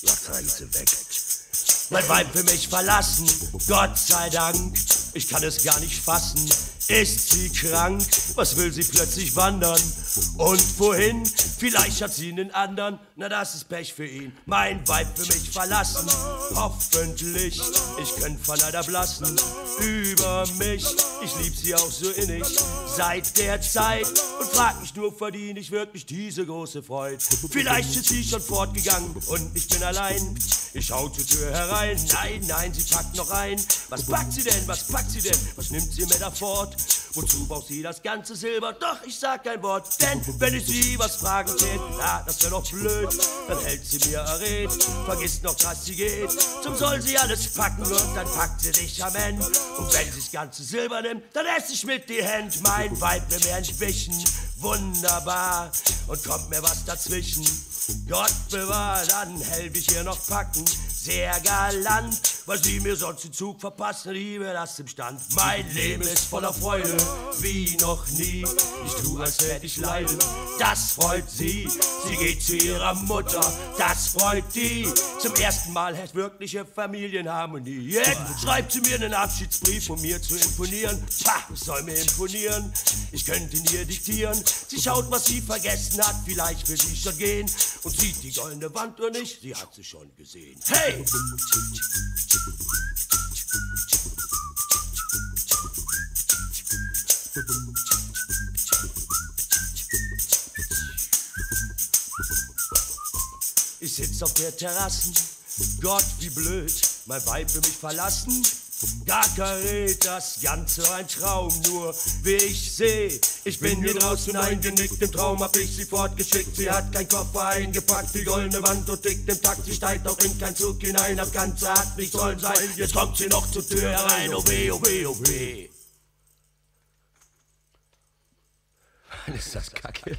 Lass sie weg. Mein Weib für mich verlassen, Gott sei Dank. Ich kann es gar nicht fassen. Ist sie krank? Was will sie plötzlich wandern? Und wohin? Vielleicht hat sie einen anderen. Na, das ist Pech für ihn. Mein Weib für mich verlassen. Hoffentlich, ich könnte von leider blassen über mich. Ich lieb sie auch so innig seit der Zeit und frag mich nur, verdiene ich wirklich diese große Freude? Vielleicht ist sie schon fortgegangen und ich bin allein. Ich schau zur Tür herein, nein, sie packt noch ein. Was packt sie denn, was packt sie denn, was nimmt sie mir da fort? Wozu braucht sie das ganze Silber? Doch, ich sag kein Wort, denn wenn ich sie was fragen tät, na, das wär doch blöd. Dann hält sie mir errät, vergisst noch, dass sie geht. Zum soll sie alles packen und dann packt sie dich am Ende. Und wenn sie das ganze Silber nimmt, dann esse ich mit die Hände. Mein Weib will mir entwischen, wunderbar, und kommt mir was dazwischen. Gott bewahr, dann helf ich ihr noch packen, sehr galant, weil sie mir sonst den Zug verpassen, liebe das im Stand. Mein Leben ist voller Freude, wie noch nie, ich tu, als hätte ich Leiden, das freut sie. Sie geht zu ihrer Mutter, das freut die, zum ersten Mal hat wirkliche Familienharmonie. Jetzt schreibt sie mir einen Abschiedsbrief, um mir zu imponieren. Pah, es soll mir imponieren, ich könnte ihn ihr diktieren. Sie schaut, was sie vergessen hat, vielleicht will sie schon gehen und sieht die goldene Wand nur nicht, sie hat sie schon gesehen. Hey! Ich sitz auf der Terrasse, Gott wie blöd, mein Weib will mich verlassen. Gar karät, das Ganze ein Traum, nur wie ich seh. Ich bin hier draußen eingenickt, im Traum hab ich sie fortgeschickt. Sie hat kein Koffer eingepackt, die goldene Wand und tickt im Takt. Sie steigt auch in kein Zug hinein, das Ganze hat nicht sollen sein. Jetzt kommt sie noch zur Tür herein, oh weh, oh weh, oh weh. Ist das kacke?